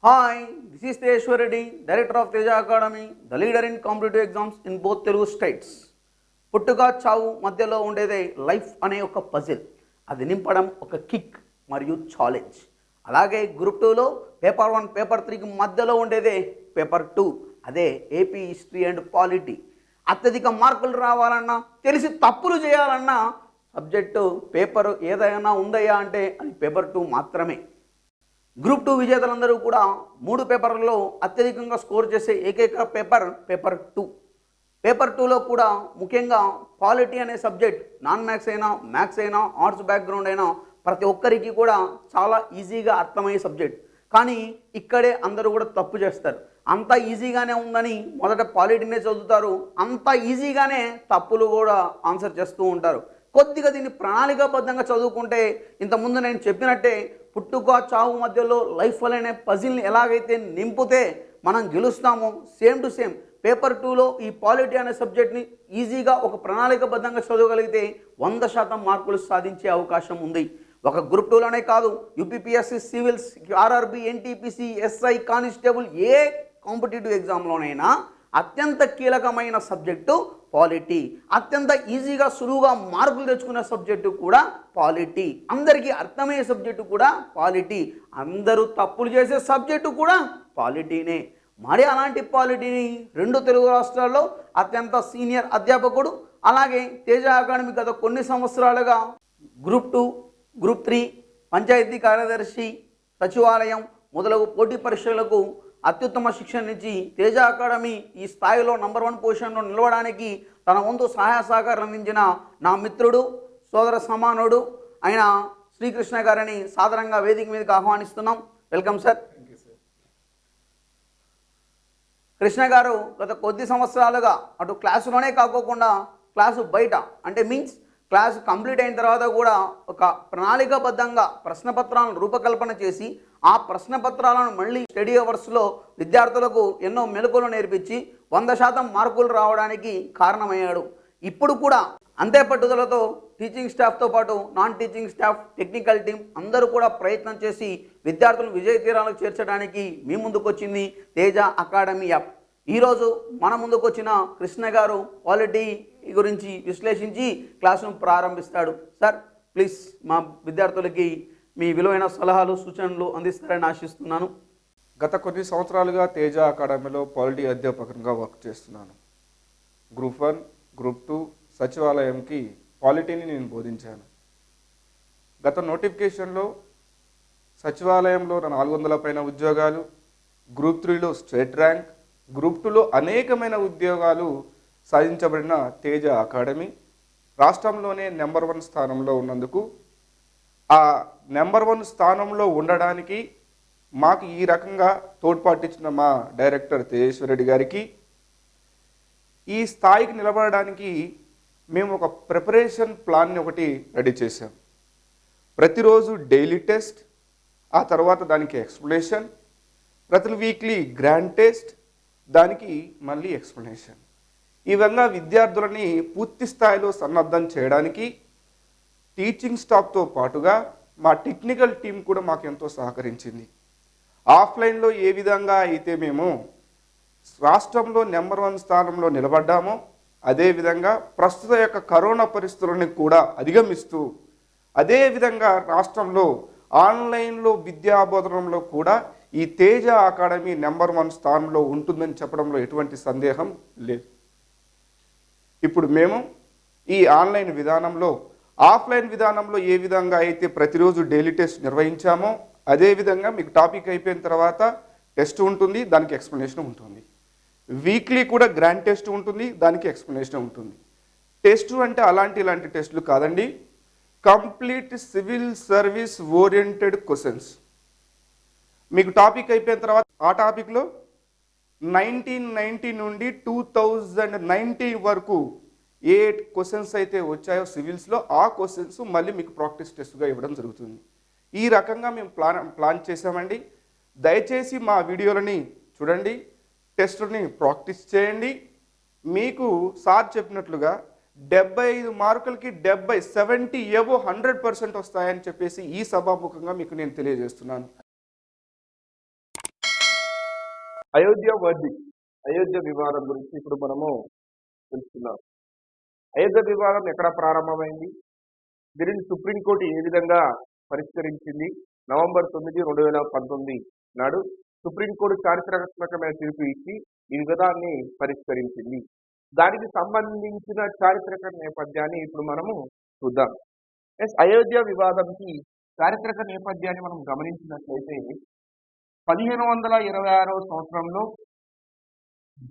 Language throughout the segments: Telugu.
Hi, this is Tejeshwar Reddy, Director of Teja Academy, the leader in competitive exams in both Telugu states. పుట్టుక చావు మధ్యలో ఉండేదే లైఫ్ అనే ఒక పజిల్. అది నింపడం ఒక కిక్ మరియు ఛాలెంజ్. అలాగే గ్రూప్ 2లో పేపర్ 1 పేపర్ 3కి మధ్యలో ఉండేదే పేపర్ 2. అదే ఏపీ హిస్టరీ అండ్ పాలిటీ. అత్యధిక మార్కులు రావాలన్నా తెలిసి తప్పులు చేయాలన్నా సబ్జెక్టు పేపర్ ఏదైనా ఉందయ్యా అంటే అది పేపర్ 2 మాత్రమే. గ్రూప్ 2 విజేతలందరూ కూడా 3 పేపర్లలో అత్యధికంగా స్కోర్ చేసే ఏకైక పేపర్ 2. పేపర్ 2లో కూడా ముఖ్యంగా పాలిటీ అనే సబ్జెక్ట్ నాన్ మ్యాథ్స్ అయినా మ్యాథ్స్ అయినా ఆర్ట్స్ బ్యాక్గ్రౌండ్ అయినా ప్రతి ఒక్కరికి కూడా చాలా ఈజీగా అర్థమయ్యే సబ్జెక్ట్. కానీ ఇక్కడే అందరూ కూడా తప్పు చేస్తారు. అంత ఈజీగానే ఉందని మొదట పాలిటీనే చదువుతారు, అంత ఈజీగానే తప్పులు కూడా ఆన్సర్ చేస్తూ ఉంటారు. కొద్దిగా దీన్ని ప్రణాళికాబద్ధంగా చదువుకుంటే ఇంతకుముందు నేను చెప్పినట్టే పుట్టుక చావు మధ్యలో లైఫ్ అనే పజిల్ని ఎలాగైతే నింపితే మనం గెలుస్తామో సేమ్ టు సేమ్ పేపర్ 2లో ఈ పాలిటీ అనే సబ్జెక్ట్ని ఈజీగా ఒక ప్రణాళికాబద్ధంగా చదవగలిగితే 100% మార్కులు సాధించే అవకాశం ఉంది. ఒక గ్రూప్ 2లోనే కాదు, UPPSC, civils, RRB, NTPC, SI, constable ఏ కాంపిటేటివ్ ఎగ్జామ్లోనైనా అత్యంత కీలకమైన సబ్జెక్టు పాలిటీ. అత్యంత ఈజీగా సులువుగా మార్కులు తెచ్చుకునే సబ్జెక్టు కూడా పాలిటీ. అందరికీ అర్థమయ్యే సబ్జెక్టు కూడా పాలిటీ. అందరూ తప్పులు చేసే సబ్జెక్టు కూడా పాలిటీనే. మరి అలాంటి పాలిటీని 2 తెలుగు రాష్ట్రాల్లో అత్యంత సీనియర్ అధ్యాపకుడు, అలాగే తేజ అకాడమీ గత కొన్ని సంవత్సరాలుగా గ్రూప్ 2, గ్రూప్ 3, పంచాయతీ కార్యదర్శి, సచివాలయం మొదలగు పోటీ పరీక్షలకు అత్యుత్తమ శిక్షణ ఇచ్చి తేజ అకాడమీ ఈ స్థాయిలో నంబర్ 1 పొజిషన్లో నిలవడానికి తన వంతు సహాయ సహకారం అందించిన నా మిత్రుడు, సోదర సమానుడు అయిన శ్రీకృష్ణ గారిని సాధారణంగా వేదిక మీదకి ఆహ్వానిస్తున్నాం. Welcome sir. కృష్ణ గారు గత కొద్ది సంవత్సరాలుగా అటు క్లాసులోనే కాకోకుండా క్లాసు బయట అంటే మీన్స్ క్లాసు కంప్లీట్ అయిన తర్వాత కూడా ఒక ప్రణాళికాబద్ధంగా ప్రశ్నపత్రాలను రూపకల్పన చేసి ఆ ప్రశ్నపత్రాలను మళ్ళీ స్టడీ అవర్స్లో విద్యార్థులకు ఎన్నో మెలకువలు నేర్పించి 100% మార్కులు రావడానికి కారణమయ్యాడు. ఇప్పుడు కూడా అంతే పట్టుదలతో టీచింగ్ స్టాఫ్తో పాటు non teaching staff, technical team అందరూ కూడా ప్రయత్నం చేసి విద్యార్థులను విజయ తీరాలకు చేర్చడానికి మీ ముందుకు వచ్చింది తేజ అకాడమీ యాప్. ఈరోజు మన ముందుకు వచ్చిన కృష్ణ గారు పాలిటీ గురించి విశ్లేషించి క్లాసును ప్రారంభిస్తాడు. సార్ ప్లీజ్ మా విద్యార్థులకి మీ విలువైన సలహాలు సూచనలు అందిస్తారని ఆశిస్తున్నాను. గత కొన్ని సంవత్సరాలుగా తేజ అకాడమీలో పాలిటీ అధ్యాపకంగా వర్క్ చేస్తున్నాను. గ్రూప్ 1, గ్రూప్ 2 సచివాలయంకి పాలిటీని నేను బోధించాను. గత నోటిఫికేషన్లో సచివాలయంలో 400 పైన ఉద్యోగాలు, గ్రూప్ 3లో స్టేట్ ర్యాంక్, గ్రూప్ 2లో అనేకమైన ఉద్యోగాలు సాధించబడిన తేజ అకాడమీ రాష్ట్రంలోనే నెంబర్ 1 స్థానంలో ఉన్నందుకు, ఆ నెంబర్ 1 స్థానంలో ఉండడానికి మాకు ఈ రకంగా తోడ్పాటిచ్చిన మా డైరెక్టర్ తేజేశ్వర్ రెడ్డి గారికి, ఈ స్థాయికి నిలబడడానికి మేము ఒక ప్రిపరేషన్ ప్లాన్ని ఒకటి రెడీ చేశాం. ప్రతిరోజు డైలీ టెస్ట్, ఆ తర్వాత దానికి ఎక్స్ప్లెనేషన్, ప్రతి వీక్లీ గ్రాండ్ టెస్ట్, దానికి మళ్ళీ ఎక్స్ప్లెనేషన్. ఈ విధంగా విద్యార్థులని పూర్తి స్థాయిలో సన్నద్ధం చేయడానికి టీచింగ్ స్టాఫ్తో పాటుగా మా టెక్నికల్ టీం కూడా మాకు ఎంతో సహకరించింది. ఆఫ్లైన్లో ఏ విధంగా అయితే మేము రాష్ట్రంలో నెంబర్ 1 స్థానంలో నిలబడ్డామో అదేవిధంగా ప్రస్తుత యొక్క కరోనా పరిస్థితులను కూడా అధిగమిస్తూ అదేవిధంగా రాష్ట్రంలో ఆన్లైన్లో విద్యాబోధనంలో కూడా ఈ తేజ అకాడమీ నెంబర్ 1 స్థానంలో ఉంటుందని చెప్పడంలో ఎటువంటి సందేహం లేదు. ఇప్పుడు మేము ఈ ఆన్లైన్ విధానంలో, ఆఫ్లైన్ విధానంలో ఏ విధంగా అయితే ప్రతిరోజు డైలీ టెస్ట్ నిర్వహించామో అదేవిధంగా మీకు టాపిక్ అయిపోయిన తర్వాత టెస్ట్ ఉంటుంది, దానికి ఎక్స్ప్లెనేషన్ ఉంటుంది. వీక్లీ కూడా గ్రాండ్ టెస్ట్ ఉంటుంది, దానికి ఎక్స్ప్లెనేషన్ ఉంటుంది. టెస్ట్ అంటే ఇలాంటి టెస్టులు కాదండి, complete civil service oriented questions. మీకు టాపిక్ అయిపోయిన తర్వాత ఆ టాపిక్లో 1990 నుండి 2019 వరకు ఏ క్వశ్చన్స్ అయితే వచ్చాయో సివిల్స్లో ఆ క్వశ్చన్స్ మళ్ళీ మీకు ప్రాక్టీస్ టెస్ట్గా ఇవ్వడం జరుగుతుంది. ఈ రకంగా మేము ప్లాన్ చేసామండి. దయచేసి మా వీడియోలని చూడండి, టెస్ట్ని ప్రాక్టీస్ చేయండి. మీకు సార్ చెప్పినట్లుగా 75 మార్కులకి 70 ఏవో 100% వస్తాయని చెప్పేసి ఈ సభాముఖంగా మీకు నేను తెలియజేస్తున్నాను. అయోధ్య వర్డిక్ట్, అయోధ్య వివాదం గురించి ఇప్పుడు మనము తెలుసుకుందాం. అయోధ్య వివాదం ఎక్కడ ప్రారంభమైంది, దీనిని సుప్రీంకోర్టు ఏ విధంగా పరిష్కరించింది? నవంబర్ 9, 2019 నాడు సుప్రీంకోర్టు చారిత్రాత్మకమైన తీర్పు ఇచ్చి ఈ వివాదాన్ని పరిష్కరించింది. దానికి సంబంధించిన చారిత్రక నేపథ్యాన్ని ఇప్పుడు మనము చూద్దాం. అయోధ్య వివాదంకి చారిత్రక నేపథ్యాన్ని మనం గమనించినట్లయితే 1526వ సంవత్సరంలో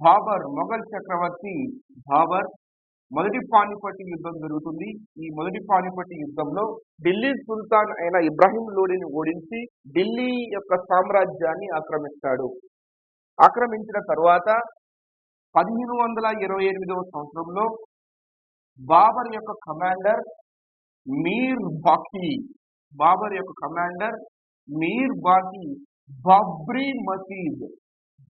బాబర్, మొఘల్ చక్రవర్తి బాబర్ మొదటి పానిపట్టు యుద్ధం జరుగుతుంది. ఈ మొదటి పానిపట్టు యుద్ధంలో ఢిల్లీ సుల్తాన్ అయిన ఇబ్రాహిం లోడిని ఓడించి ఢిల్లీ యొక్క సామ్రాజ్యాన్ని ఆక్రమిస్తాడు. ఆక్రమించిన తరువాత 1528వ సంవత్సరంలో బాబర్ యొక్క కమాండర్ మీర్ బాకి,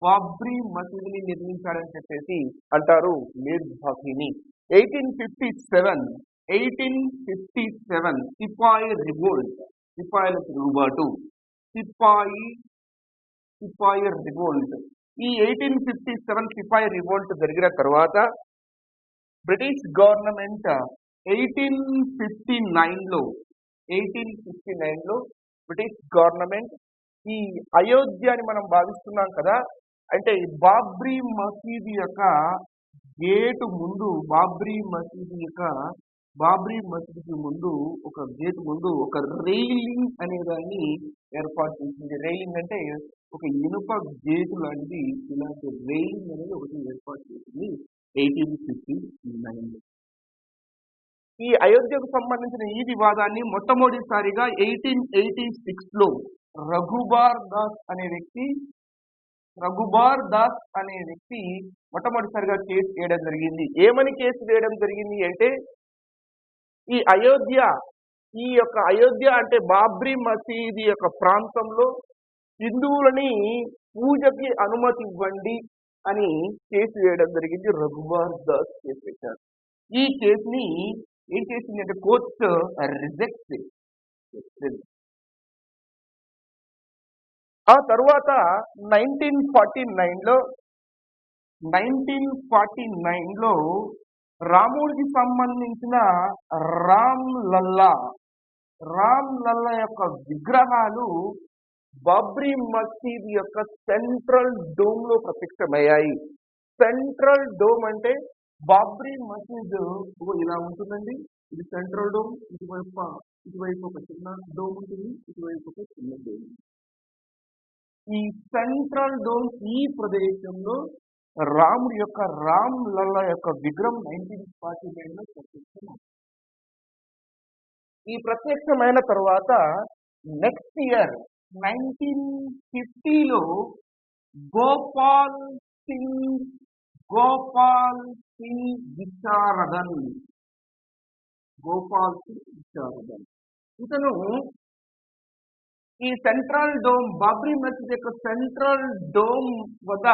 బాబ్రీ మసీద్ని నిర్మించాడని చెప్పేసి అంటారు మీర్ బాకీని. 1857 సిపాయి రివోల్ట్, సిపాయిల తిరుగుబాటు, సిపాయి రివోల్ట్. ఈ 1857 సిపాయి రివోల్ట్ జరిగిన తర్వాత బ్రిటిష్ గవర్నమెంట్ 1859లో బ్రిటిష్ గవర్నమెంట్ ఈ అయోధ్యని మనం భావిస్తున్నాం కదా, అంటే బాబ్రీ మసీద్ యొక్క గేటు ముందు, బాబ్రీ మసీద్కి ముందు ఒక గేటు ముందు ఒక రైలింగ్ అనే దాన్ని ఏర్పాటు చేసింది. రైలింగ్ అంటే ఒక ఇనుప గేటు లాంటిది, ఇలాంటి రైలింగ్ అనేది ఒకటి ఏర్పాటు చేసింది 1859. ఈ అయోధ్యకు సంబంధించిన ఈ వివాదాన్ని మొట్టమొదటిసారిగా 1886లో రఘుబార్ దాస్ అనే వ్యక్తి మొట్టమొదటిసారిగా కేసు వేయడం జరిగింది. ఏమని కేసు వేయడం జరిగింది అంటే, ఈ యొక్క అయోధ్య అంటే బాబ్రీ మసీద్ యొక్క ప్రాంతంలో హిందువులని పూజకి అనుమతి ఇవ్వండి అని కేసు వేయడం జరిగింది. రఘుబార్ దాస్ కేసు పెట్టారు. ఈ కేసుని ఏం చేసిందంటే కోర్టు రిజెక్ట్ చేసింది. ఆ తర్వాత 1949లో రాముడికి సంబంధించిన రామ్ లల్లా యొక్క విగ్రహాలు బాబ్రీ మసీద్ యొక్క సెంట్రల్ డోమ్ లో ప్రత్యక్షమయ్యాయి. సెంట్రల్ డోమ్ అంటే బాబ్రీ మసీద్ ఇలా ఉంటుందండి. ఇది సెంట్రల్ డోమ్, ఇటువైపు ఒక చిన్న డోమ్ ఉంటుంది, ఇటువైపు ఒక చిన్న డోమ్. ఈ సెంట్రల్ డోమ్ ఈ ప్రదేశంలో రామ్ లల్లా యొక్క విగ్రహం 1949లో ప్రత్యక్షం. ఈ ప్రత్యక్షమైన తర్వాత నెక్స్ట్ ఇయర్ 1950లో గోపాల్ సింగ్ విశారదన్ ఇతను ఈ సెంట్రల్ డోమ్, బాబ్రీ మసీద్ యొక్క సెంట్రల్ డోమ్ వద్ద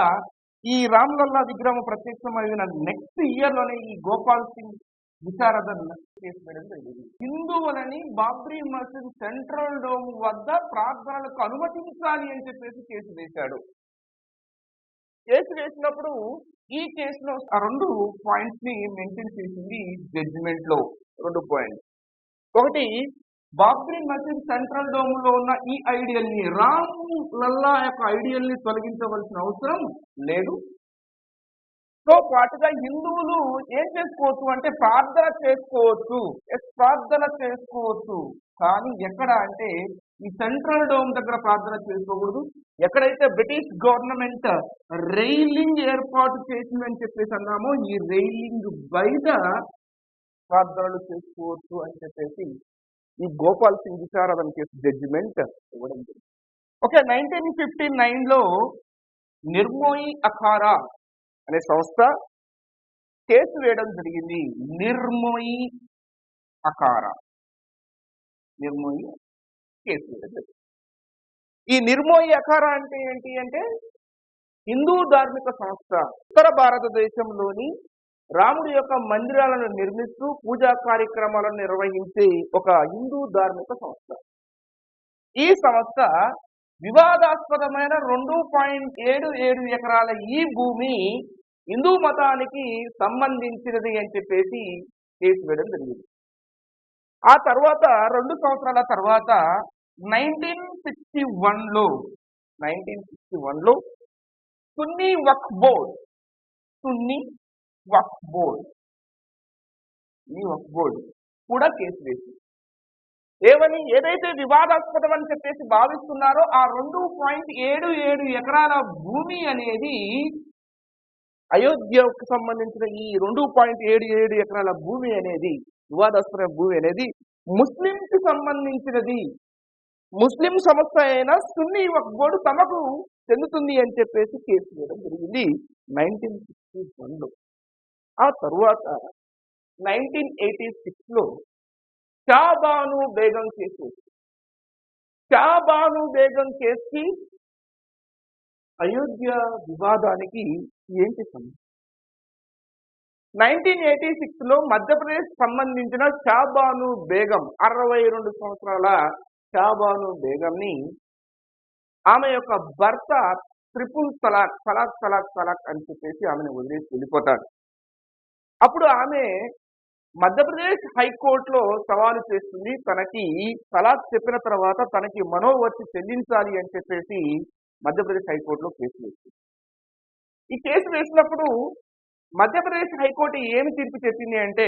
ఈ రామ్ లల్లా విగ్రహం ప్రత్యక్షమైన నెక్స్ట్ ఇయర్ లోనే ఈ గోపాల్ సింగ్ విశారదన్ కేసు వేయడం జరిగింది. హిందువులని బాబ్రీ మసీద్ సెంట్రల్ డోమ్ వద్ద ప్రార్థనలకు అనుమతించాలి అని చెప్పేసి కేసు వేశాడు. కేసు వేసినప్పుడు ఈ కేసులో 2 పాయింట్స్ ని మెన్షన్ చేసింది జడ్జిమెంట్ లో. 2 పాయింట్స్. ఒకటి, బాబ్రీ మసీద్ సెంట్రల్ డోమ్ లో ఉన్న ఈ ఐడియల్ ని, రామ్ లల్లా యొక్క ఐడియల్ ని తొలగించవలసిన అవసరం లేదు. తో పాటుగా హిందువులు ఏం చేసుకోవచ్చు అంటే ప్రార్థన చేసుకోవచ్చు. కానీ ఎక్కడ అంటే ఈ సెంట్రల్ డోమ్ దగ్గర ప్రార్థన చేసుకోకూడదు. ఎక్కడైతే బ్రిటిష్ గవర్నమెంట్ రైలింగ్ ఏర్పాటు చేసిందని చెప్పేసి అన్నామో, ఈ రైలింగ్ బయట ప్రార్థనలు చేసుకోవచ్చు అని చెప్పేసి ఈ గోపాల్ సింగ్ విశారదన్ కేసు జడ్జిమెంట్ ఇవ్వడం జరిగింది. ఓకే, 1959లో నిర్మోయి అఖారా అనే సంస్థ కేసు వేయడం జరిగింది. నిర్మోయి అఖారా కేసు వేయడం జరిగింది. ఈ నిర్మోయి అఖారా అంటే ఏంటి అంటే హిందూ ధార్మిక సంస్థ. ఉత్తర భారతదేశంలోని రాముడి యొక్క మందిరాలను నిర్మిస్తూ పూజా కార్యక్రమాలను నిర్వహించే ఒక హిందూ ధార్మిక సంస్థ. ఈ సంస్థ వివాదాస్పదమైన 2.77 ఎకరాల ఈ భూమి హిందూ మతానికి సంబంధించినది అని చెప్పేసి కేసు వేయడం జరిగింది. ఆ తర్వాత 2 సంవత్సరాల తర్వాత 1961లో సున్నీ వక్ఫ్ బోర్డ్ కూడా కేసు వేసింది. ఏదైతే వివాదాస్పదం అని చెప్పేసి భావిస్తున్నారో ఆ 2.77 ఎకరాల భూమి అనేది అయోధ్యకు సంబంధించిన ఈ 2.77 ఎకరాల భూమి అనేది వివాదాస్పద భూమి అనేది ముస్లింకి సంబంధించినది. ముస్లిం సంస్థ అయిన సున్నీ వక్ఫ్ బోర్డు తమకు చెందుతుంది అని చెప్పేసి కేసు వేయడం జరిగింది 1961లో. ఆ తరువాత 1986లో షాబాను బేగం కేసుకి అయోధ్య వివాదానికి ఏంటి సంబంధం? 1986లో మధ్యప్రదేశ్ సంబంధించిన షాబాను బేగం 62 సంవత్సరాల షాబాను బేగంని ఆమె యొక్క భర్త ట్రిపుల్ తలాక్ అని చెప్పేసి ఆమెను వదిలేసి వెళ్ళిపోతాడు. అప్పుడు ఆమె మధ్యప్రదేశ్ హైకోర్టులో సవాలు చేస్తుంది. తనకి తలాక్ చెప్పిన తర్వాత తనకి మనోవర్తి చెల్లించాలి అని చెప్పేసి మధ్యప్రదేశ్ హైకోర్టులో కేసు వేస్తుంది. ఈ కేసు వేసినప్పుడు మధ్యప్రదేశ్ హైకోర్టు ఏమి తీర్పు చెప్పింది అంటే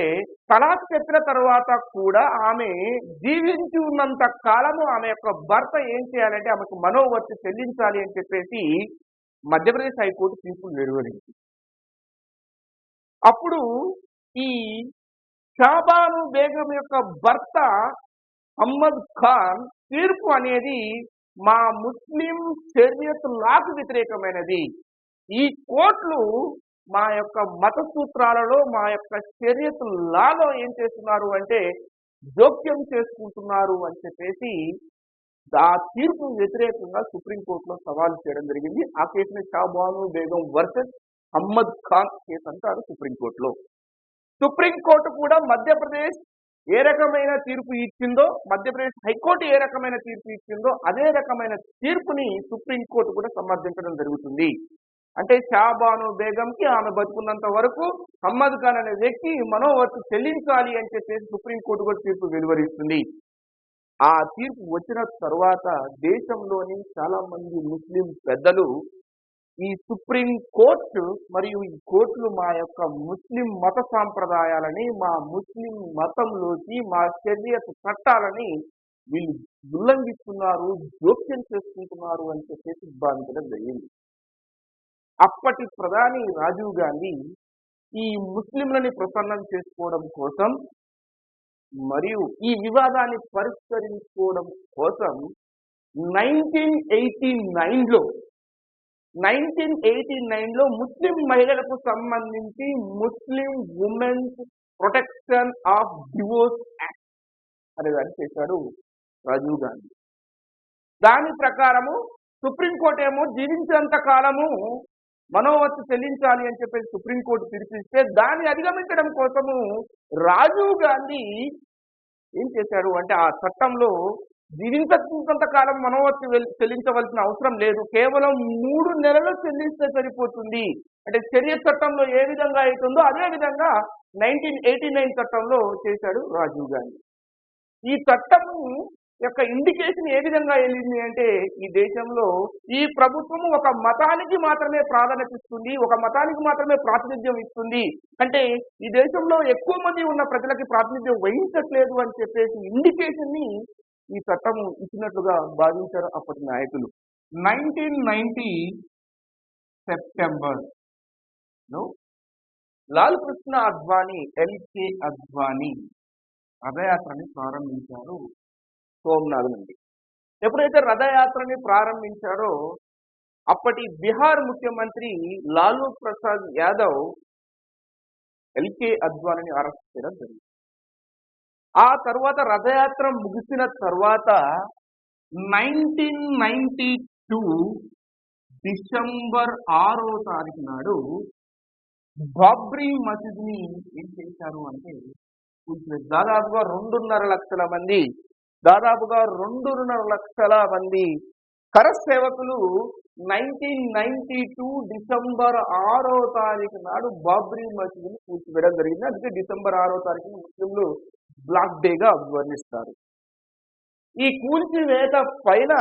తలాక్ చెప్పిన తర్వాత కూడా ఆమె జీవించి ఉన్నంత కాలము ఆమె యొక్క భర్త ఏం చేయాలంటే ఆమెకు మనోవర్తి చెల్లించాలి అని చెప్పేసి మధ్యప్రదేశ్ హైకోర్టు తీర్పును వెలువరించింది. అప్పుడు ఈ షాబాను బేగం యొక్క భర్త అహ్మద్ ఖాన్ తీర్పు అనేది మా ముస్లిం షరియత్ లాకు వ్యతిరేకమైనది. ఈ కోర్టులు మా యొక్క మత సూత్రాలలో మా యొక్క షరియత్ లాలో ఏం చేస్తున్నారు అంటే జోక్యం చేసుకుంటున్నారు అని చెప్పేసి ఆ తీర్పు వ్యతిరేకంగా సుప్రీంకోర్టులో సవాల్ చేయడం జరిగింది. ఆ కేసుని షాబాను బేగం వర్సెస్ అహ్మద్ ఖాన్ కేసు అంటారు సుప్రీంకోర్టులో. సుప్రీంకోర్టు కూడా మధ్యప్రదేశ్ ఏ రకమైన తీర్పు ఇచ్చిందో, మధ్యప్రదేశ్ హైకోర్టు ఏ రకమైన తీర్పు ఇచ్చిందో అదే రకమైన తీర్పుని సుప్రీంకోర్టు కూడా సమర్థించడం జరుగుతుంది. అంటే షాబాను బేగంకి ఆమె బతుకున్నంత వరకు అహ్మద్ ఖాన్ అనే వ్యక్తి మనోవర్తి చెల్లించాలి అని చెప్పేసి సుప్రీంకోర్టు కూడా తీర్పు వెలువరిస్తుంది. ఆ తీర్పు వచ్చిన తర్వాత దేశంలోని చాలా మంది ముస్లిం పెద్దలు ఈ సుప్రీం కోర్టు మరియు ఈ కోర్టులు మా యొక్క ముస్లిం మత సాంప్రదాయాలని, మా ముస్లిం మతంలోకి మా షరియత్ చట్టాలని వీళ్ళు ఉల్లంఘిస్తున్నారు, జోక్యం చేసుకుంటున్నారు అని చెప్పేసి భావించడం జరిగింది. అప్పటి ప్రధాని రాజీవ్ గాంధీ ఈ ముస్లింలని ప్రసన్నం చేసుకోవడం కోసం మరియు ఈ వివాదాన్ని పరిష్కరించుకోవడం కోసం 1989లో ముస్లిం మహిళలకు సంబంధించి Muslim women's protection of divorce act అనేదాన్ని చేశాడు రాజీవ్ గాంధీ. దాని ప్రకారము సుప్రీంకోర్టు ఏమో జీవించినంత కాలము మనోవర్తి చెల్లించాలి అని చెప్పేసి సుప్రీంకోర్టు తీర్పిస్తే దాన్ని అధిగమించడం కోసము రాజీవ్ గాంధీ ఏం చేశాడు అంటే ఆ చట్టంలో జీవించినంత కాలం మనోవర్తి చెల్లించవలసిన అవసరం లేదు, కేవలం 3 నెలలు చెల్లిస్తే సరిపోతుంది. అంటే షరియత్ చట్టంలో ఏ విధంగా అవుతుందో అదే విధంగా 1989 చట్టంలో చేశాడు రాజీవ్ గాంధీ. ఈ చట్టము యొక్క ఇండికేషన్ ఏ విధంగా వెళ్ళింది అంటే ఈ దేశంలో ఈ ప్రభుత్వం ఒక మతానికి మాత్రమే ప్రాధాన్యత ఇస్తుంది, ఒక మతానికి మాత్రమే ప్రాతినిధ్యం ఇస్తుంది, అంటే ఈ దేశంలో ఎక్కువ మంది ఉన్న ప్రజలకి ప్రాతినిధ్యం వహించట్లేదు అని చెప్పేసి ఇండికేషన్ ని ఈ చట్టము ఇచ్చినట్లుగా భావించారు అప్పటి నాయకులు. 1990 సెప్టెంబర్లో లాల్ కృష్ణ అద్వానీ, ఎల్కే అద్వానీ రథయాత్రని ప్రారంభించారు సోమనాథ్ నుండి. ఎప్పుడైతే రథయాత్రని ప్రారంభించారో అప్పటి బీహార్ ముఖ్యమంత్రి లాలూ ప్రసాద్ యాదవ్ ఎల్కే అద్వానీని అరెస్ట్ చేయడం జరిగింది. ఆ తర్వాత రథయాత్ర ముగిసిన తర్వాత 1992 డిసెంబర్ 6వ తారీఖు నాడు బాబ్రీ మసీద్ని ఏం చేశారు అంటే దాదాపుగా 2.5 లక్షల మంది కర సేవకులు 1992 డిసెంబర్ 6వ తారీఖు నాడు బాబ్రీ మసీదుని కూల్చివేయడం జరిగింది. అందుకే డిసెంబర్ 6వ తారీఖున ముస్లింలు బ్లాక్ డేగా వర్ణిస్తారు. ఈ కూల్చివేత పైన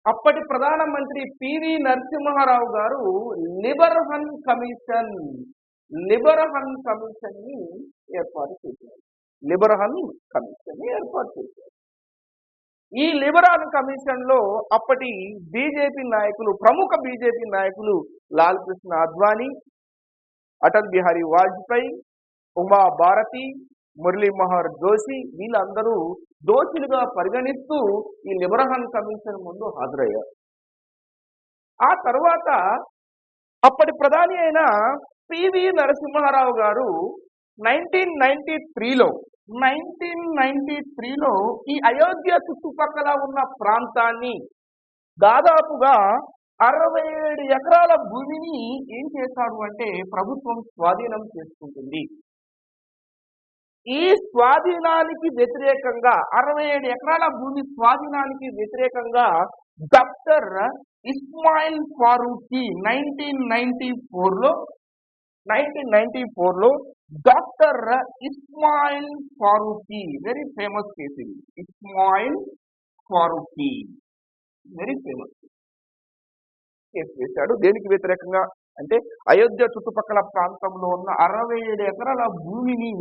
అప్పటి ప్రధానమంత్రి పివి నరసింహారావు గారు లిబర్హన్ కమిషన్ ని ఏర్పాటు చేశారు. ఈ లిబరల్ కమిషన్ లో అప్పటి ప్రముఖ బీజేపీ నాయకులు లాల్ కృష్ణ అద్వానీ, అటల్ బిహారీ వాజ్పేయి, ఉమా భారతి, మురళీ మనోహర్ జోషి వీళ్ళందరూ దోషులుగా పరిగణిస్తూ ఈ లిబరల్ కమిషన్ ముందు హాజరయ్యారు. ఆ తర్వాత అప్పటి ప్రధాని అయిన పివి నరసింహారావు గారు 1993లో ఈ అయోధ్య చుట్టుపక్కల ఉన్న ప్రాంతాన్ని దాదాపుగా 67 ఎకరాల భూమిని ఏం చేశాడు అంటే ప్రభుత్వం స్వాధీనం చేసుకుంటుంది. ఈ స్వాధీనానికి వ్యతిరేకంగా 67 ఎకరాల భూమి స్వాధీనానికి వ్యతిరేకంగా డాక్టర్ ఇస్మాయిల్ ఫారూఖీ 1994లో doctor Ismail Faruqui very famous case ఇది. Ismail Faruqui very famous case వేశాడు. దేనికి వ్యతిరేకంగా అంటే అయోధ్య చుట్టుపక్కల ప్రాంతంలో ఉన్న 67 ఎకరాల భూమిని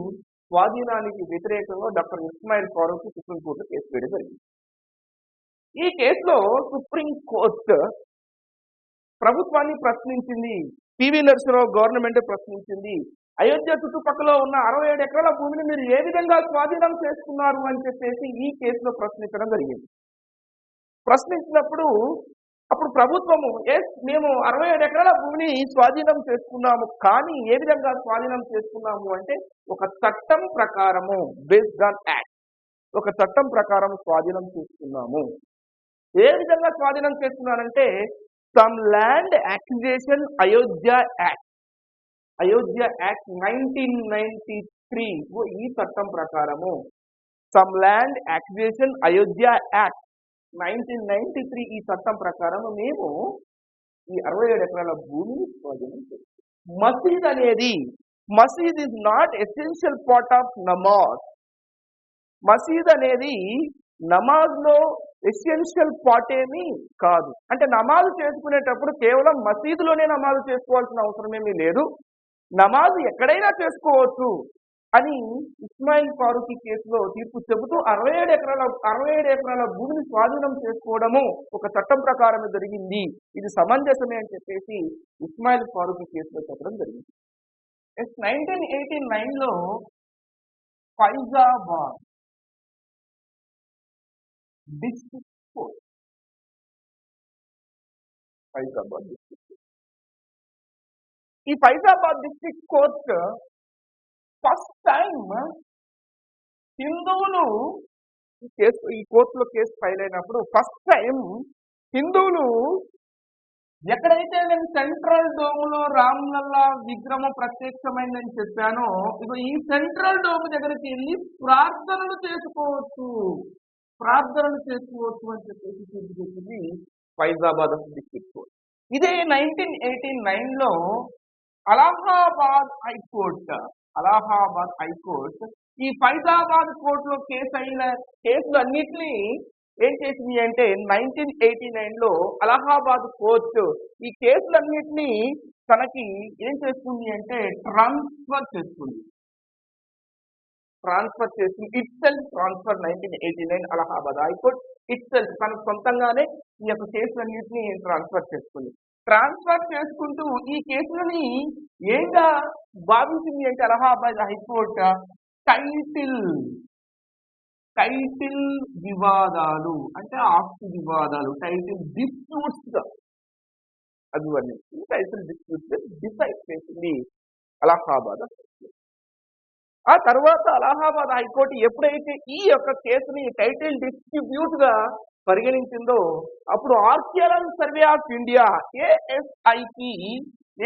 స్వాధీనానికి వ్యతిరేకంగా డాక్టర్ ఇస్మాయిల్ ఫారూఖీ సుప్రీంకోర్టులో కేసు వేయడం జరిగింది. ఈ కేసులో సుప్రీంకోర్టు ప్రభుత్వాన్ని ప్రశ్నించింది, పివి నరసింహారావు గవర్నమెంట్ ప్రశ్నించింది. అయోధ్య చుట్టుపక్కల ఉన్న 67 ఎకరాల భూమిని మీరు ఏ విధంగా స్వాధీనం చేసుకున్నారు అని చెప్పేసి ఈ కేసులో ప్రశ్నించడం జరిగింది. ప్రశ్నించినప్పుడు అప్పుడు ప్రభుత్వము మేము 67 ఎకరాల భూమిని స్వాధీనం చేసుకున్నాము, కానీ ఏ విధంగా స్వాధీనం చేసుకున్నాము అంటే ఒక చట్టం ప్రకారము బేస్డ్ ఆన్ యాక్ట్, ఒక చట్టం ప్రకారం స్వాధీనం చేసుకున్నాము. ఏ విధంగా స్వాధీనం చేసుకున్నారంటే some land acquisition Ayodhya act 1993 ఈ చట్టం ప్రకారము some land acquisition Ayodhya act 1993 ఈ చట్టం ప్రకారం మేము ఈ 67 ఎకరాల భూమిని స్వాధీనం చేసుకున్నాం. Masjid is not essential part of namaz. మసీద్ అనేది నమాజ్ లో ఎసెన్షియల్ పార్ట్ ఏమీ కాదు. అంటే నమాజ్ చేసుకునేటప్పుడు కేవలం మసీదులోనే నమాజ్ చేసుకోవాల్సిన అవసరం ఏమీ లేదు, నమాజ్ ఎక్కడైనా చేసుకోవచ్చు అని ఇస్మాయిల్ ఫారూఖీ కేసులో తీర్పు చెబుతూ 67 ఎకరాల భూమిని స్వాధీనం చేసుకోవడము ఒక చట్టం ప్రకారమే జరిగింది, ఇది సమంజసమే అని చెప్పేసి ఇస్మాయిల్ ఫారూఖీ కేసులో చెప్పడం జరిగింది. 1989లో ఫైజాబాద్ డిస్ట్రిక్ట్ కోర్ట్ ఈ Faizabad district court first time హిందువులు ఈ కోర్టులో కేసు ఫైల్ అయినప్పుడు ఫస్ట్ టైం హిందువులు ఎక్కడైతే నేను సెంట్రల్ డోములో రామ్లల్లా విగ్రహం ప్రత్యక్షమైందని చెప్పానో ఇక ఈ సెంట్రల్ డోమ్ దగ్గరికి వెళ్ళి ప్రార్థనలు చేసుకోవచ్చు అని చెప్పేసి చెప్పింది ఫైజాబాద్ డిస్ట్రిక్ట్ కోర్ట్. ఇదే 1989లో అలహాబాద్ హైకోర్టు ఈ ఫైజాబాద్ కోర్టులో కేసులు అన్నిటినీ ఏం చేసింది అంటే 1989లో అలహాబాద్ కోర్టు ఈ కేసులన్నిటినీ తనకి ఏం చేస్తుంది అంటే ట్రాన్స్ఫర్ చేస్తుంది. It self transfer 1989 Allahabad high court it self తనకు సొంతంగానే ఈ యొక్క కేసులన్నింటినీ ట్రాన్స్ఫర్ చేసుకుంది. ట్రాన్స్ఫర్ చేసుకుంటూ ఈ కేసులని ఏంగా భావించింది అంటే అలహాబాద్ హైకోర్టు టైటిల్ వివాదాలు అంటే ఆస్తి వివాదాలు టైటిల్ డిస్ప్యూట్స్ గా అది వర్ణించింది. టైటిల్ డిస్ప్యూట్స్ డిసైడ్ చేసింది అలహాబాద్. ఆ తర్వాత అలహాబాద్ హైకోర్టు ఎప్పుడైతే ఈ యొక్క కేసుని టైటిల్ డిస్ట్రిబ్యూట్ గా పరిగణించిందో అప్పుడు ఆర్కియాలజికల్ సర్వే ఆఫ్ ఇండియా ASIకి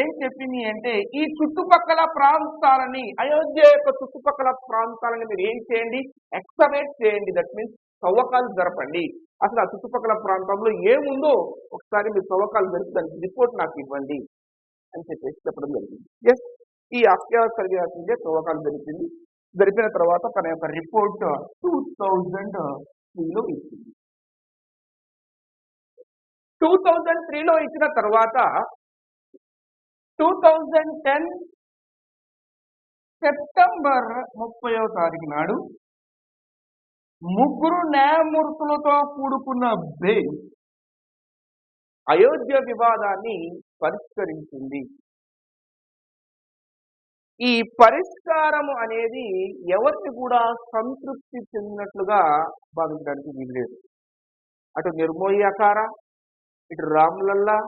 ఏం చెప్పింది అంటే ఈ చుట్టుపక్కల ప్రాంతాలని అయోధ్య యొక్క చుట్టుపక్కల ప్రాంతాలని మీరు ఏం చేయండి ఎక్స్కవేట్ చేయండి, దట్ మీన్స్ తవ్వకాలు జరపండి. అసలు ఆ చుట్టుపక్కల ప్రాంతంలో ఏముందో ఒకసారి మీరు తవ్వకాలు జరిపి దానికి రిపోర్ట్ నాకు ఇవ్వండి అని చెప్పేసి చెప్పడం జరిగింది. ఎస్, ఈ అస్కార్ సర్వే ఆఫ్ ఇండియా తవ్వకాలు జరిపిన తర్వాత తన యొక్క రిపోర్ట్ 2003లో ఇచ్చింది. 2003లో ఇచ్చిన తర్వాత 2010 సెప్టెంబర్ 30వ తారీఖు నాడు 3 న్యాయమూర్తులతో కూడుకున్న బెంచ్ అయోధ్య వివాదాన్ని పరిష్కరించింది. ఈ పరిష్కారం అనేది ఎవరిని కూడా సంతృప్తి చెందినట్లుగా భావించడానికి వీల్లేదు. అటు నిర్మోయి అఖారా, ఇటు రామ్లల్లా,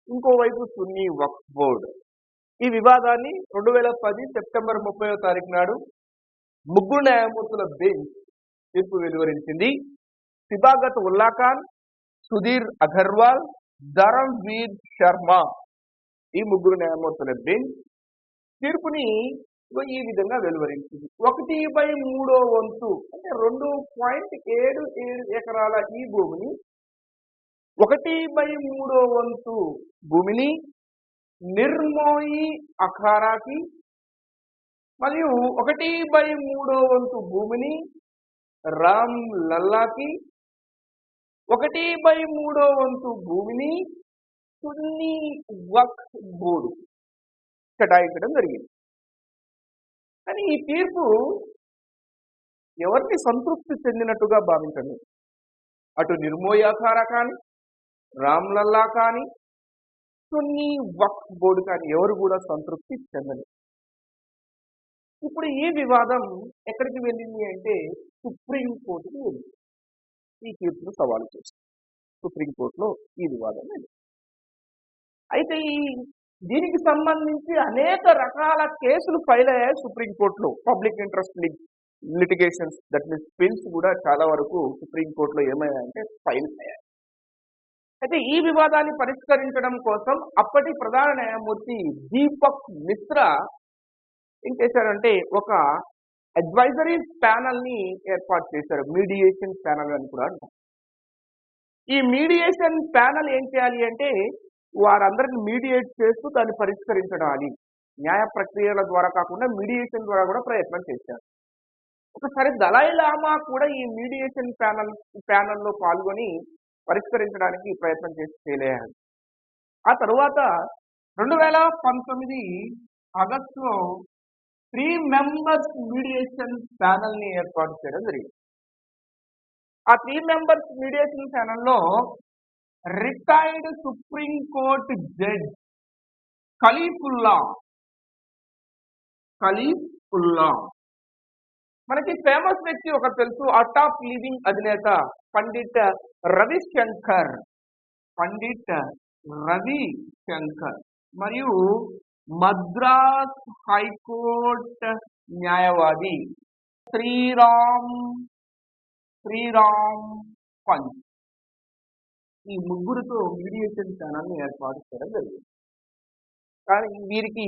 ఇంకోవైపు సున్నీ వక్ఫ్ బోర్డ్ ఈ వివాదాన్ని 2010 సెప్టెంబర్ 30వ తారీఖు నాడు 3 న్యాయమూర్తుల బెంచ్ తీర్పు వెలువరించింది. సిబాగత్ ఉల్లా ఖాన్, సుధీర్ అగర్వాల్, ధరమ్వీర్ శర్మ ఈ 3 న్యాయమూర్తుల బెంచ్ తీర్పుని ఈ విధంగా వెలువరించింది. 1/3 వంతు అంటే 2.77 ఎకరాల ఈ భూమిని 1/3 వంతు భూమిని నిర్మోయి అఖారాకి మరియు 1/3 వంతు భూమిని రామ్ లల్లాకి 1/3 వంతు భూమిని సున్నీ వక్ఫ్ బోర్డు కేటాయించడం జరిగింది. కానీ ఈ తీర్పు ఎవరిని సంతృప్తి చెందినట్టుగా భావించండి. అటు నిర్మోయి అఖారా కానీ, రామ్లల్లా కానీ, సున్నీ వక్ఫ్ బోర్డు కానీ ఎవరు కూడా సంతృప్తి చెందలేదు. ఇప్పుడు ఈ వివాదం ఎక్కడికి వెళ్ళింది అంటే సుప్రీంకోర్టుకి వెళ్ళింది. ఈ తీర్పును సవాలు చేసి సుప్రీంకోర్టులో ఈ వివాదం వెళ్ళింది. అయితే దీనికి సంబంధించి అనేక రకాల కేసులు ఫైల్ అయ్యాయి సుప్రీంకోర్టులో. Public interest litigations, that means pills కూడా చాలా వరకు సుప్రీంకోర్టులో ఏమయ్యాయంటే ఫైల్ అయ్యాయి. అయితే ఈ వివాదాన్ని పరిష్కరించడం కోసం అప్పటి ప్రధాన న్యాయమూర్తి దీపక్ మిశ్రా ఏం చేశారంటే ఒక అడ్వైజరీ ప్యానల్ ని ఏర్పాటు చేశారు. మీడియేషన్ ప్యానల్ అని కూడా అంటారు. ఈ మీడియేషన్ ప్యానల్ ఏం చేయాలి అంటే వారందరిని మీడియేట్ చేస్తూ దాన్ని పరిష్కరించడాలి. న్యాయ ప్రక్రియల ద్వారా కాకుండా మీడియేషన్ ద్వారా కూడా ప్రయత్నం చేశారు. ఒకసారి దలై లామా కూడా ఈ మీడియేషన్ ప్యానల్లో పాల్గొని పరిష్కరించడానికి ప్రయత్నం చేయలేరు. ఆ తరువాత 2019 ఆగస్టులో 3 మెంబర్స్ మీడియేషన్ ప్యానల్ ని ఏర్పాటు చేయడం జరిగింది. ఆ 3 మెంబర్స్ మీడియేషన్ ప్యానల్లో రిటైర్డ్ సుప్రీంకోర్టు జడ్జ్ ఖలీఫుల్లా మనకి ఫేమస్ వ్యక్తి ఒకరు తెలుసు, ఆర్ట్ ఆఫ్ లివింగ్ అధినేత పండిట్ రవిశంకర్ మరియు మద్రాస్ హైకోర్టు న్యాయవాది శ్రీరామ్ పంచ్ ఈ ముగ్గురితో మీడియేషన్ ఛానల్ ని ఏర్పాటు చేయడం జరిగింది. కానీ వీరికి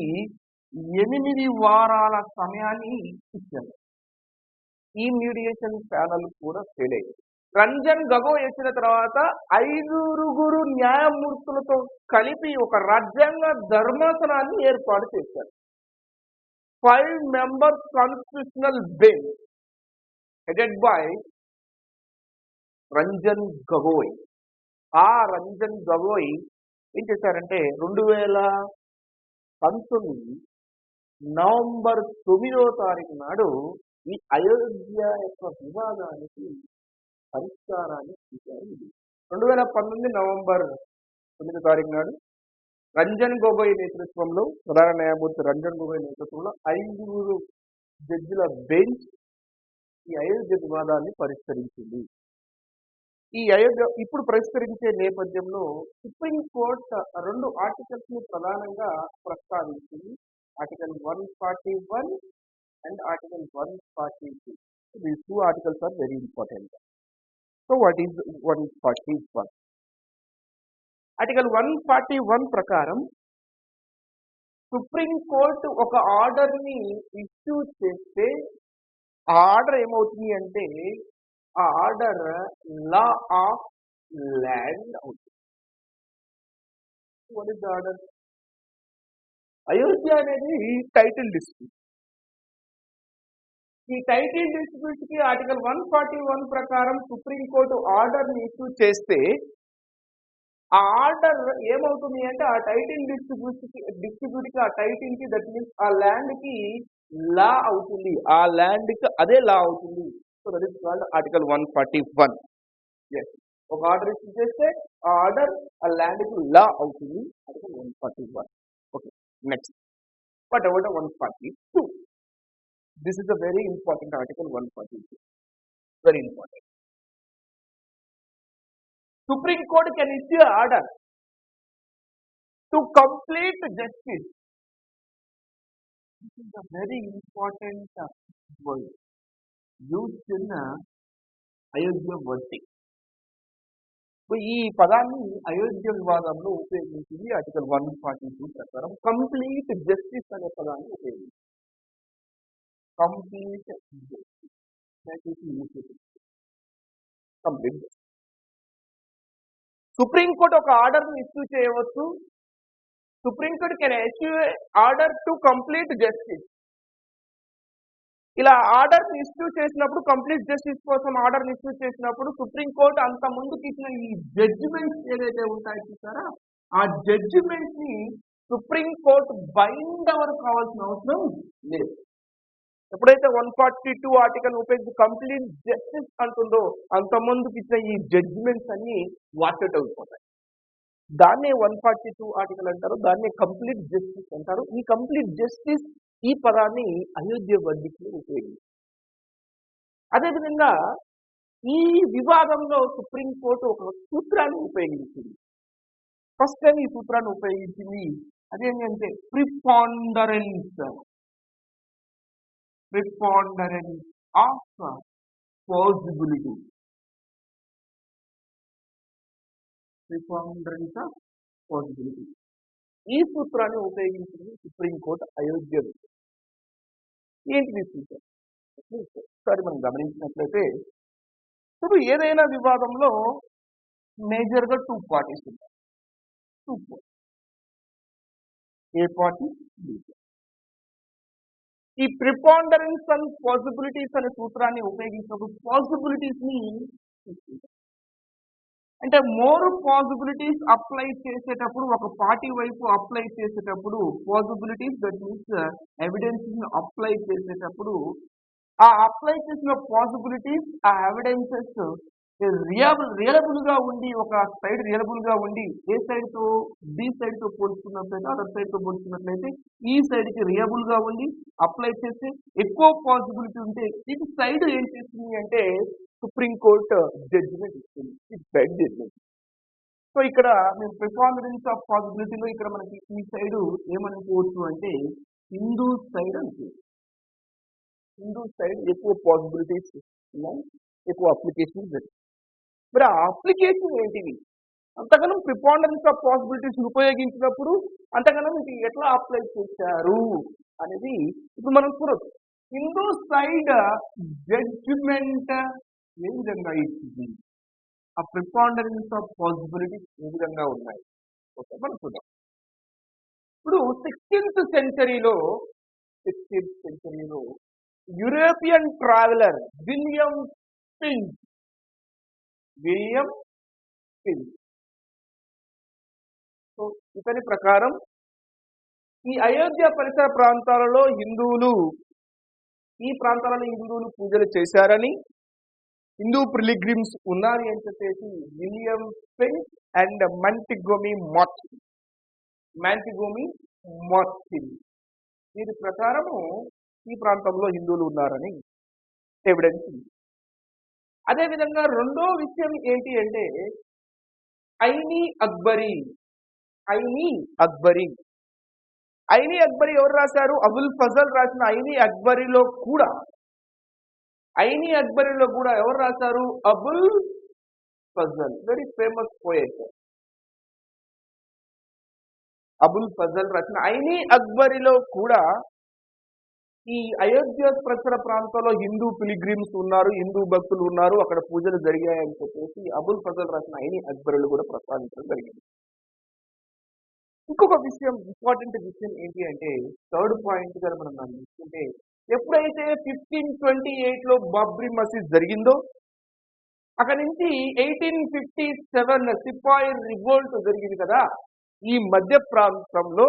8 వారాల సమయాన్ని ఇచ్చారు. ఈ మీడియేషన్ ఛానల్ కూడా ఫెయిల్ అయింది. రంజన్ గగోయ్ వచ్చిన తర్వాత 5 న్యాయమూర్తులతో కలిపి ఒక రాజ్యాంగ ధర్మాసనాన్ని ఏర్పాటు చేశారు. 5 members constitutional bench headed by Ranjan Gogoi. ఆ రంజన్ గగోయ్ ఏం చేశారంటే 2019 నవంబర్ 9వ తారీఖు నాడు ఈ అయోధ్య యొక్క వివాదానికి పరిష్కారాన్ని ఇచ్చారు. 2019 నవంబర్ 9వ తారీఖు నాడు రంజన్ గొగోయ్ నేతృత్వంలో, ప్రధాన న్యాయమూర్తి రంజన్ గొగోయ్ నేతృత్వంలో 5 జడ్జిల బెంచ్ ఈ అయోధ్య వివాదాన్ని పరిష్కరించింది. ఈ అయోధ్య ఇప్పుడు పరిష్కరించే నేపథ్యంలో సుప్రీంకోర్టు 2 ఆర్టికల్స్ ని ప్రధానంగా ప్రస్తావించింది. Article 141 and article 142. So these 2 articles are very important. So what is 141? Article 141 ప్రకారం సుప్రీంకోర్టు ఒక ఆర్డర్ ని ఇష్యూ చేస్తే ఆ ఆర్డర్ ఏమవుతుంది అంటే ఆ ఆర్డర్ లా ఆఫ్ ల్యాండ్ అవుతుంది. What is the order? Ayodhya అనేది టైటిల్ డిస్ప్యూట్. ఈ టైటిల్ డిస్ప్యూట్ కి ఆర్టికల్ 141 ప్రకారం సుప్రీంకోర్టు ఆర్డర్ ని ఇష్యూ చేస్తే ఆ ఆర్డర్ ఏమవుతుంది అంటే ఆ టైటిల్ డిస్ట్రిబ్యూట్ కి ఆ టైటిల్ కి దట్ మీన్స్ ఆ ల్యాండ్ కి లా అవుతుంది, ఆ ల్యాండ్ కి అదే లా అవుతుంది. So that is called article 141. Yes, ఒక ఆర్డర్ ఇష్యూ చేస్తే ఆ ఆర్డర్ ఆ ల్యాండ్ కి లా అవుతుంది, article 141. Okay, next but about 142. This is a very important article 142, very important. Supreme Court can issue an order to complete justice. This is a very important word used in Ayodhya verdict. ఈ పదాన్ని అయోధ్య వివాదంలో ఉపయోగించింది ఆర్టికల్ 142 ప్రకారం. కంప్లీట్ జస్టిస్ అనే పదాన్ని ఉపయోగించింది. Complete justice, complete justice. Supreme court ఒక ఆర్డర్ ఇష్యూ చేయవచ్చు. Supreme court can issue order to complete justice. ఇలా ఆర్డర్ ఇష్యూ చేసినప్పుడు, కంప్లీట్ జస్టిస్ కోసం ఆర్డర్ ఇష్యూ చేసినప్పుడు సుప్రీంకోర్టు అంత ముందుకు ఇచ్చిన ఈ జడ్జిమెంట్స్ ఏదైతే ఉంటాయో చూసారా, ఆ జడ్జిమెంట్స్ ని సుప్రీంకోర్టు బైండ్ అవర్ కావాల్సిన అవసరం లేదు. ఎప్పుడైతే 142 ఆర్టికల్ ఉపయోగించి కంప్లీట్ జస్టిస్ అంటుందో అంత ముందుకు ఇచ్చిన ఈ జడ్జిమెంట్స్ అన్ని వాటెడ్ అయిపోతాయి. దాన్నే 142 ఆర్టికల్ అంటారు, దాన్నే కంప్లీట్ జస్టిస్ అంటారు. ఈ కంప్లీట్ జస్టిస్ ఈ పదాన్ని అయోధ్య వర్డిక్ట్లో ఉపయోగించారు. అదేవిధంగా ఈ వివాదంలో సుప్రీంకోర్టు ఒక సూత్రాన్ని ఉపయోగించింది. ఫస్ట్ టైం ఈ సూత్రాన్ని ఉపయోగించింది అదేంటంటే preponderance of possibility. Preponderance of possibility ఈ సూత్రాన్ని ఉపయోగించింది సుప్రీంకోర్టు అయోధ్య. ఏంటిది సూత్రం? ఒకసారి మనం గమనించినట్లయితే ఇప్పుడు ఏదైనా వివాదంలో మేజర్గా 2 పార్టీస్ ఉంటాయి. 2 పార్టీస్, ఏ పార్టీ, బి పార్టీ. ఈ ప్రిపాండరెన్స్ అండ్ పాసిబిలిటీస్ అనే సూత్రాన్ని ఉపయోగించినప్పుడు పాసిబిలిటీస్ ని తీసుకుంటాం. అంటే మోర్ పాసిబిలిటీస్ అప్లై చేసేటప్పుడు, ఒక పార్టీ వైపు అప్లై చేసేటప్పుడు possibilities, that means evidence apply చేసేటప్పుడు ఆ అప్లై చేసిన పాసిబిలిటీస్, ఆ ఎవిడెన్సెస్ రియలబుల్ గా ఉండి, ఒక సైడ్ రియలబుల్ గా ఉండి ఏ సైడ్ తో, బి సైడ్ తో పోల్చుకున్నట్లయితే, అదర్ సైడ్ తో పోల్చుకున్నట్లయితే ఈ సైడ్ కి రియబుల్ గా ఉండి అప్లై చేస్తే ఎక్కువ పాసిబిలిటీ ఉంటే ఇది సైడ్ ఏం చేస్తుంది అంటే సుప్రీంకోర్టు జడ్జిమెంట్ ఇస్తుంది. It's bad judgment. సో ఇక్కడ మేము ప్రిపాండరెన్స్ ఆఫ్ పాసిబిలిటీలో ఇక్కడ మనకి ఈ సైడ్ ఏమనుకోవచ్చు అంటే హిందూ సైడ్ అనుకోవచ్చు. హిందూ సైడ్ ఎక్కువ పాసిబిలిటీస్ ఉన్నాయి, ఎక్కువ అప్లికేషన్ జరిగింది. మరి ఆ అప్లికేషన్ ఏంటివి? అంతగానం ప్రిపాండరెన్స్ ఆఫ్ పాసిబిలిటీస్ ఉపయోగించినప్పుడు అంతగానం ఇది ఎట్లా అప్లై చేశారు అనేది ఇప్పుడు మనం చూడొచ్చు. హిందూ సైడ్ జడ్జిమెంట్ ఏ విధంగా ఇచ్చింది, ఆ ప్రిపాండరెన్స్ ఆఫ్ పాసిబిలిటీస్ ఏ విధంగా ఉన్నాయి ఓకే మనం చూద్దాం. ఇప్పుడు 16th సెంచరీలో European traveller William Pins so ఇతని ప్రకారం ఈ అయోధ్య పరిసర ప్రాంతాలలో ఈ ప్రాంతాలలో హిందువులు పూజలు చేశారని, హిందూ పిలిగ్రిమ్స్ ఉన్నారు అని చెప్పేసి విలియం పిన్స్ అండ్ మాంటిగోమీ మార్టిన్ వీరి ప్రకారము ఈ ప్రాంతంలో హిందువులు ఉన్నారని ఎవిడెన్స్ ఉంది. అదేవిధంగా రెండో విషయం ఏంటి అంటే ఐనీ అక్బరీ ఎవరు రాశారు? అబుల్ ఫజల్ రాసిన ఐనీ అక్బరీలో కూడా ఎవరు రాశారు? Abul Fazl, very famous poet. Abul Fazl రాసిన ఐనీ అక్బరీలో కూడా ఈ అయోధ్య పరిసర ప్రాంతంలో హిందూ పిలిగ్రిమ్స్ ఉన్నారు, హిందూ భక్తులు ఉన్నారు, అక్కడ పూజలు జరిగాయని చెప్పేసి అబుల్ ఫజల్ రాసిన ఐని అక్బరులు కూడా ప్రస్తావించడం జరిగింది. ఇంకొక విషయం, ఇంపార్టెంట్ విషయం ఏంటి అంటే, థర్డ్ పాయింట్ గా మనం దాన్ని చూసుకుంటే, ఎప్పుడైతే 1528లో బాబ్రీ మసీద్ జరిగిందో అక్కడి నుంచి 1857 సిపాయి రివోల్ట్ జరిగింది కదా, ఈ మధ్య ప్రాంతంలో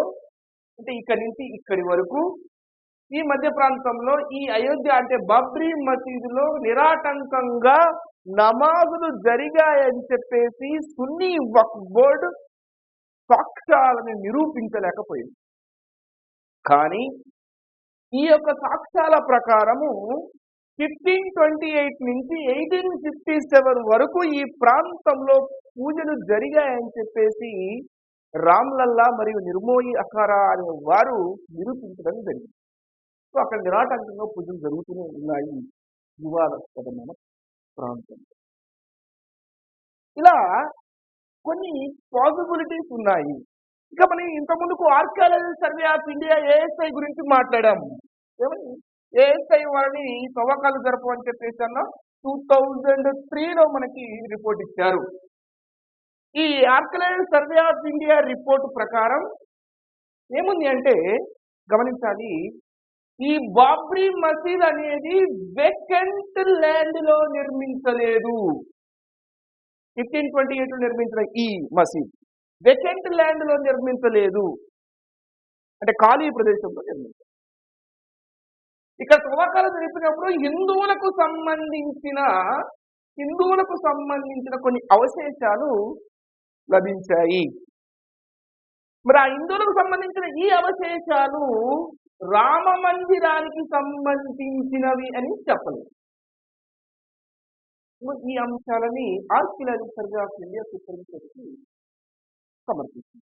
అంటే ఇక్కడి నుంచి ఇక్కడి వరకు ఈ మధ్య ప్రాంతంలో ఈ అయోధ్య అంటే బాబ్రీ మసీదులో నిరాటంకంగా నమాజులు జరిగాయని చెప్పేసి సున్నీ వక్ఫ్ బోర్డు సాక్ష్యాలను నిరూపించలేకపోయింది. కానీ ఈ యొక్క సాక్ష్యాల ప్రకారము 1528 నుంచి 1857 వరకు ఈ ప్రాంతంలో పూజలు జరిగాయని చెప్పేసి రామ్లల్లా మరియు నిర్మోయి అఖారా అనే వారు నిరూపించడం జరిగింది. సో అక్కడ నిరాటంకంగా పూజలు జరుగుతూనే ఉన్నాయి వివాదాస్పదమైన ప్రాంతం. ఇలా కొన్ని పాసిబిలిటీస్ ఉన్నాయి. ఇక మనం ఇంతకుముందుకు archaeological survey of India ASI గురించి మాట్లాడాము. ఏమని ఏఎస్ఐ వారిని తవ్వకాలు జరపని చెప్పేసి అన్న 2003లో మనకి రిపోర్ట్ ఇచ్చారు. ఈ archaeological survey of India report ప్రకారం ఏముంది అంటే గమనించాలి, ఈ బాబ్రీ మసీద్ అనేది వేకెంట్ ల్యాండ్ లో నిర్మించలేదు. 1528 నిర్మించిన ఈ మసీద్ వేకెంట్ ల్యాండ్ లో నిర్మించలేదు, అంటే ఖాళీ ప్రదేశంలో నిర్మించారు. ఇక్కడ తవ్వకాలు జరిపినప్పుడు హిందువులకు సంబంధించిన కొన్ని అవశేషాలు లభించాయి. మరి ఆ హిందువులకు సంబంధించిన ఈ అవశేషాలు రామ మందిరానికి సంబంధించినవి అని చెప్పలేదు. ఈ అంశాలని ఆర్కియాలజికల్ సర్వే ఆఫ్ ఇండియా సుప్రీంకోర్టుకి సమర్పించింది.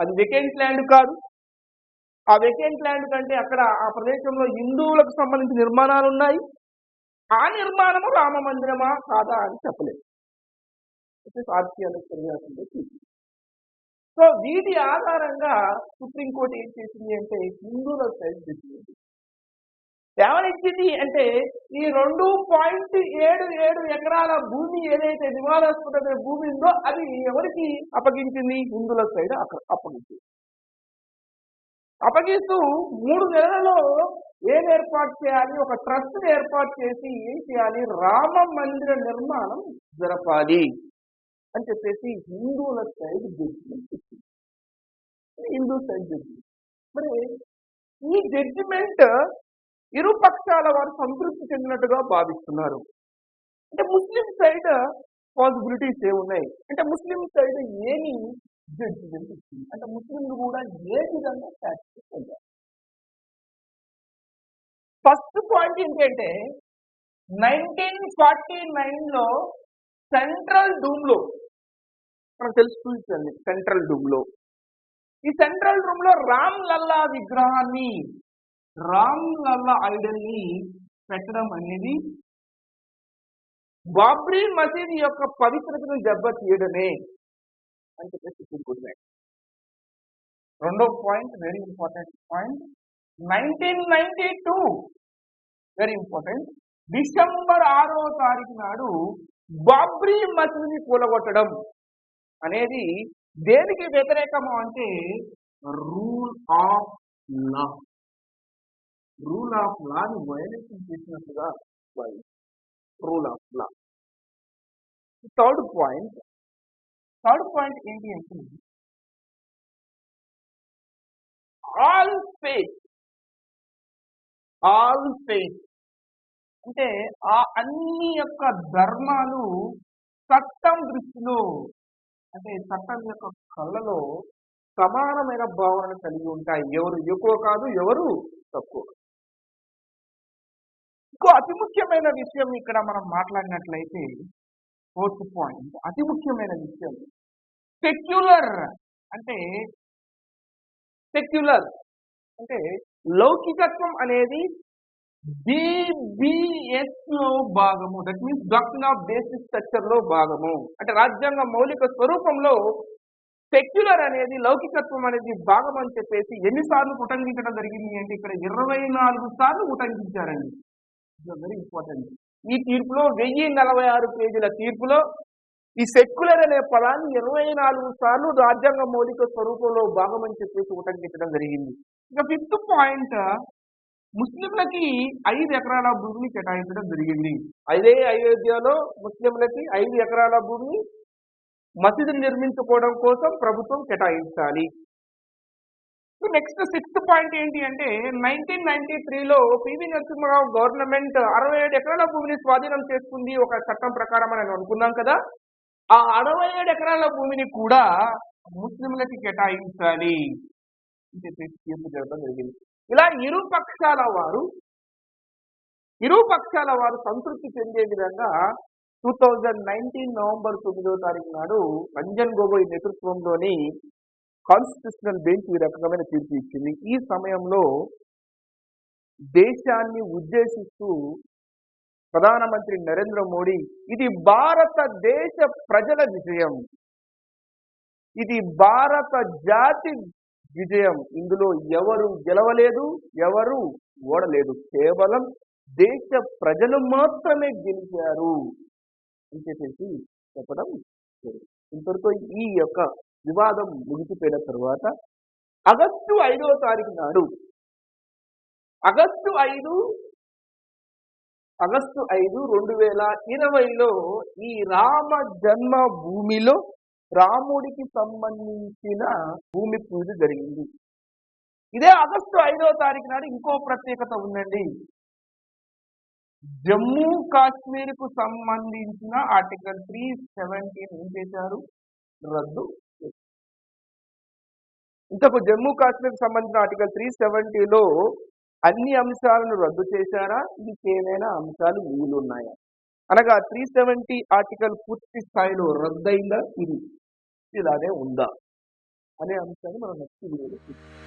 అది వేకెంట్ ల్యాండ్ కాదు. ఆ వేకెంట్ ల్యాండ్ కంటే అక్కడ ఆ ప్రదేశంలో హిందువులకు సంబంధించిన నిర్మాణాలు ఉన్నాయి. ఆ నిర్మాణము రామ మందిరమా కాదా అని చెప్పలేదు. Archaeological survey of India. So వీటి ఆధారంగా సుప్రీంకోర్టు ఏం చేసింది అంటే హిందువుల సైడ్ జడ్జిమెంట్ ఏమనిచ్చింది అంటే ఈ 2.77 ఎకరాల భూమి ఏదైతే వివాదాస్పదమైన భూమి ఉందో అది ఎవరికి అప్పగించింది? హిందువుల సైడ్ అప్పగించింది. అప్పగిస్తూ 3 నెలలలో ఏం ఏర్పాటు చేయాలి? ఒక ట్రస్ట్ ఏర్పాటు చేసి ఏం చేయాలి? రామ మందిర నిర్మాణం జరపాలి అని చెప్పేసి హిందువుల సైడ్ జడ్జిమెంట్ ఇచ్చింది. Hindu side judgment. మరి ఈ జడ్జిమెంట్ ఇరు పక్షాల వారు సంతృప్తి చెందినట్టుగా భావిస్తున్నారు. అంటే ముస్లిం సైడ్ పాసిబిలిటీస్ ఏమున్నాయి అంటే ముస్లిం సైడ్ ఏమి జడ్జిమెంట్ ఇచ్చింది అంటే ముస్లింలు కూడా ఏ విధంగా సాటిస్ఫై అయ్యారు. ఫస్ట్ పాయింట్ ఏంటంటే 1949లో సెంట్రల్ డూమ్ లో మనం తెలుసుకుంటుంది. సెంట్రల్ డూమ్ లో ఈ సెంట్రల్ రూమ్ లో రామ్ లల్లా విగ్రహాన్ని రామ్ లల్లా ఐడల్ ని పెట్టడం అనేది బాబ్రీ మసీద్ యొక్క పవిత్రతను దెబ్బతీయడమే అని చెప్పేసి చెప్పుకుంటున్నాయి. రెండో point, very important point, 1992 very important, December 6వ తారీఖు నాడు బాబ్రీ మసీద్ని కూలగొట్టడం అనేది దేనికి వ్యతిరేకము అంటే rule of law. Rule of లాని వైలేషన్ చేసినట్టుగా rule of law. Third point ఏంటి అంటే ఆల్ ఫెయిత్ అంటే ఆ అన్ని యొక్క ధర్మాలు చట్టం దృష్టిలో అంటే చట్టం యొక్క కళ్ళలో సమానమైన భావనను కలిగి ఉంటాయి. ఎవరు ఎక్కువ కాదు, ఎవరు తక్కువ. ఇంకో అతి ముఖ్యమైన విషయం ఇక్కడ మనం మాట్లాడినట్లయితే ఫోర్త్ పాయింట్, అతి ముఖ్యమైన విషయం సెక్యులర్ అంటే లౌకికత్వం అనేది BBS లో భాగము. That means doctrine of basic structure లో భాగము. అంటే రాజ్యాంగ మౌలిక స్వరూపంలో సెక్యులర్ అనేది లౌకికత్వం అనేది భాగం అని చెప్పేసి ఎన్నిసార్లు ఉటంకించడం జరిగింది అంటే ఇక్కడ 24 సార్లు ఉటంకించారండి. Very important. ఈ తీర్పులో 1046 పేజీల తీర్పులో ఈ సెక్యులర్ అనే పదాన్ని 24 సార్లు రాజ్యాంగ మౌలిక స్వరూపంలో భాగం అని చెప్పేసి ఉటంకించడం జరిగింది. ఇక 5th పాయింట్, ముస్లింలకి 5 ఎకరాల భూమిని కేటాయించడం జరిగింది. అదే అయోధ్యలో ముస్లింలకి 5 ఎకరాల భూమిని మసీదులు నిర్మించుకోవడం కోసం ప్రభుత్వం కేటాయించాలి. నెక్స్ట్ 6th పాయింట్ ఏంటి అంటే 1993లో పివి నరసింహరావు గవర్నమెంట్ 67 ఎకరాల భూమిని స్వాధీనం చేసుకుంది ఒక చట్టం ప్రకారం అని అనుకున్నాం కదా. ఆ 67 ఎకరాల భూమిని కూడా ముస్లింలకి కేటాయించాలి అని చెప్పేసి తీర్పు జరగడం జరిగింది. ఇలా ఇరు పక్షాల వారు సంతృప్తి చెందే విధంగా 2019 నవంబర్ 9వ తారీఖు నాడు రంజన్ గొగోయ్ నేతృత్వంలోని కాన్స్టిట్యూషనల్ బెంచ్ ఈ రకమైన తీర్పు ఇచ్చింది. ఈ సమయంలో దేశాన్ని ఉద్దేశిస్తూ ప్రధానమంత్రి నరేంద్ర మోడీ, ఇది భారతదేశ ప్రజల విజయం, ఇది భారత జాతి విజయం, ఇందులో ఎవరు గెలవలేదు, ఎవరు ఓడలేదు, కేవలం దేశ ప్రజలు మాత్రమే గెలిచారు అని చెప్పేసి చెప్పడం జరిగింది. ఇంతవరకు ఈ యొక్క వివాదం ముగిసిపోయిన తర్వాత ఆగస్టు 5వ తారీఖు నాడు ఆగస్టు 5, 2020లో ఈ రామ జన్మ భూమిలో రాముడికి సంబంధించిన భూమి పూజ జరిగింది. ఇదే ఆగస్టు 5వ తారీఖు నాడు ఇంకో ప్రత్యేకత ఉందండి. జమ్మూ కాశ్మీర్ కు సంబంధించిన ఆర్టికల్ 317 ఏం చేశారు? రద్దు. ఇంతకు జమ్మూ కాశ్మీర్ కు సంబంధించిన ఆర్టికల్ 370లో అన్ని అంశాలను రద్దు చేశారా? ఇంకేమైనా అంశాలు మిగిలి ఉన్నాయా? అనగా 370 ఆర్టికల్ పూర్తి స్థాయిలో రద్దయిందా, ఇది ఇలానే ఉందా అనే అంశాన్ని మనం నెక్స్ట్ వీడియోలో చూద్దాం.